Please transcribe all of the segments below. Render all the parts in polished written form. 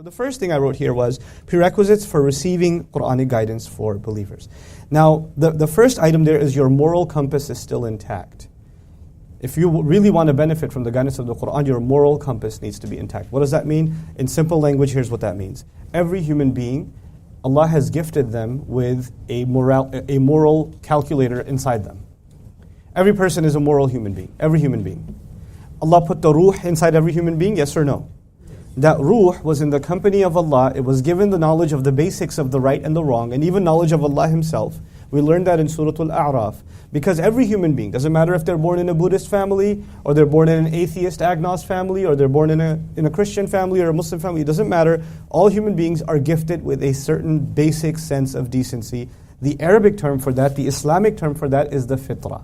the first thing I wrote here was prerequisites for receiving Quranic guidance for believers. Now, the first item there is your moral compass is still intact. If you really want to benefit from the guidance of the Quran, your moral compass needs to be intact. What does that mean? In simple language, here's what that means. Every human being, Allah has gifted them with a moral calculator inside them. Every person is a moral human being. Every human being. Allah put the ruh inside every human being, yes or no? That ruh was in the company of Allah. It was given the knowledge of the basics of the right and the wrong, and even knowledge of Allah Himself. We learned that in Surah Al-A'raf. Because every human being, doesn't matter if they're born in a Buddhist family, or they're born in an Atheist-Agnostik family, or they're born in a Christian family or a Muslim family, it doesn't matter. All human beings are gifted with a certain basic sense of decency. The Arabic term for that, the Islamic term for that is the Fitrah.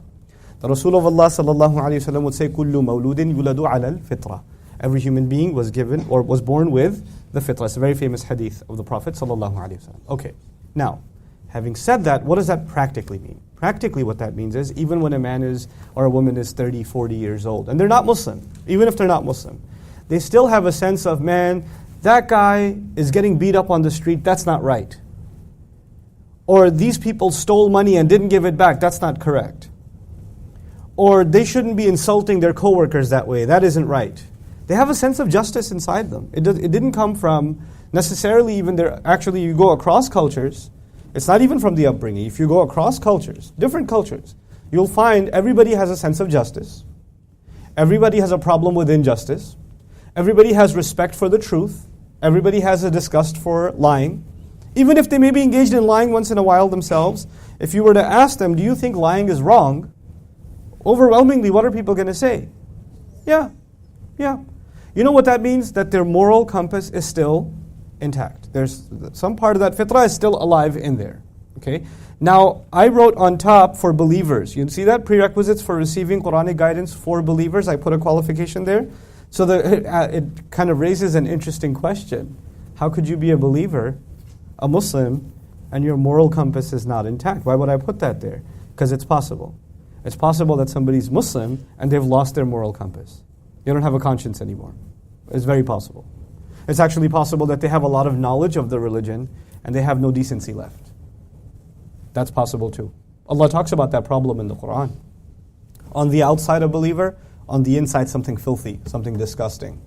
The Rasulullah shallallahu alaihi wasallam would say, Kullu mauluudin, yuladu, alal, Fitrah. Every human being was given or was born with the Fitrah. It's a very famous hadith of the Prophet sallallahu alaihi wasallam. Okay, now, having said that, what does that practically mean? Practically what that means is, even when a man is or a woman is 30, 40 years old, and they're not Muslim, even if they're not Muslim, they still have a sense of, man, that guy is getting beat up on the street, that's not right. Or these people stole money and didn't give it back, that's not correct. Or they shouldn't be insulting their coworkers that way, that isn't right. They have a sense of justice inside them. It didn't come from necessarily even their, actually you go across cultures, it's not even from the upbringing. If you go across cultures, different cultures, you'll find everybody has a sense of justice. Everybody has a problem with injustice. Everybody has respect for the truth. Everybody has a disgust for lying. Even if they may be engaged in lying once in a while themselves, if you were to ask them, do you think lying is wrong? Overwhelmingly, what are people going to say? Yeah. You know what that means? That their moral compass is still intact. There's some part of that fitrah is still alive in there. Okay. Now, I wrote on top for believers. You see that? Prerequisites for receiving Quranic guidance for believers. I put a qualification there. So it kind of raises an interesting question. How could you be a believer, a Muslim, and your moral compass is not intact? Why would I put that there? Because it's possible. It's possible that somebody's Muslim and they've lost their moral compass. They don't have a conscience anymore. It's very possible. It's actually possible that they have a lot of knowledge of the religion and they have no decency left. That's possible too. Allah talks about that problem in the Quran. On the outside a believer, on the inside something filthy, something disgusting.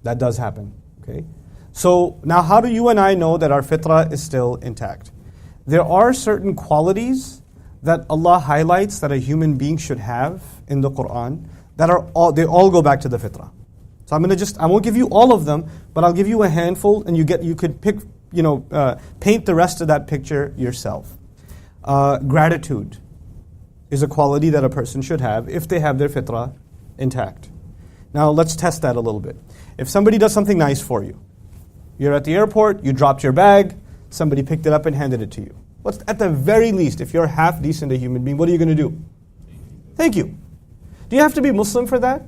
That does happen. Okay. So now how do you and I know that our fitrah is still intact? There are certain qualities that Allah highlights that a human being should have in the Quran that they all go back to the fitrah. So I won't give you all of them, but I'll give you a handful, and you could pick, paint the rest of that picture yourself. Gratitude is a quality that a person should have if they have their fitrah intact. Now let's test that a little bit. If somebody does something nice for you, you're at the airport, you dropped your bag, somebody picked it up and handed it to you. What's at the very least, if you're half decent a human being, what are you going to do? Thank you. Do you have to be Muslim for that?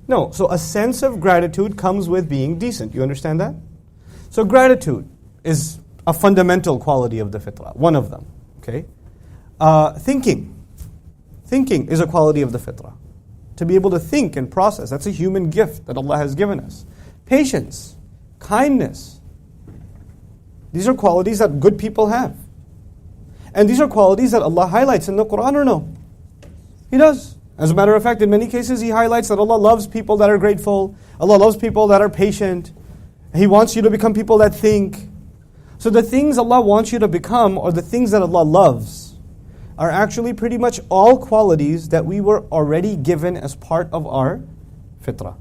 No. So a sense of gratitude comes with being decent. You understand that? So gratitude is a fundamental quality of the fitrah, one of them. Okay. Thinking is a quality of the fitrah. To be able to think and process, that's a human gift that Allah has given us. Patience, kindness. These are qualities that good people have. And these are qualities that Allah highlights in the Quran, or no? He does. As a matter of fact, in many cases He highlights that Allah loves people that are grateful. Allah loves people that are patient. He wants you to become people that think. So the things Allah wants you to become, or the things that Allah loves, are actually pretty much all qualities that we were already given as part of our fitrah.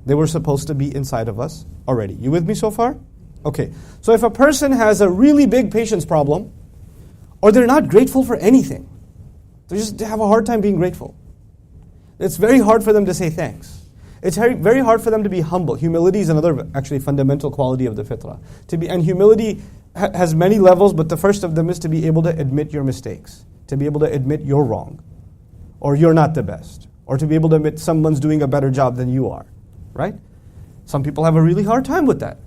They were supposed to be inside of us already. You with me so far? Okay. So if a person has a really big patience problem, or they're not grateful for anything, they have a hard time being grateful. It's very hard for them to say thanks. It's very hard for them to be humble. Humility is another actually fundamental quality of the fitrah. And humility has many levels, but the first of them is to be able to admit your mistakes, to be able to admit you're wrong, or you're not the best, or to be able to admit someone's doing a better job than you are, right? Some people have a really hard time with that,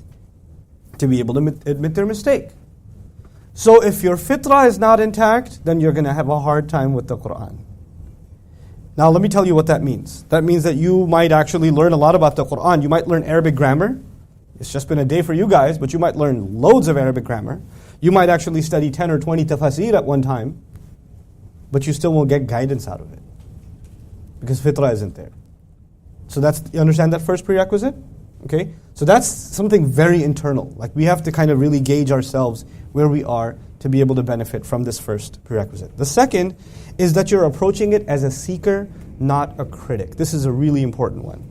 to be able to admit their mistake. So if your fitrah is not intact, then you're going to have a hard time with the Quran. Now let me tell you what that means. That means that you might actually learn a lot about the Quran. You might learn Arabic grammar. It's just been a day for you guys, but you might learn loads of Arabic grammar. You might actually study 10 or 20 tafasir at one time, but you still won't get guidance out of it because fitrah isn't there. So you understand that first prerequisite? Okay? So that's something very internal. Like we have to kind of really gauge ourselves where we are to be able to benefit from this first prerequisite. The second is that you're approaching it as a seeker, not a critic. This is a really important one.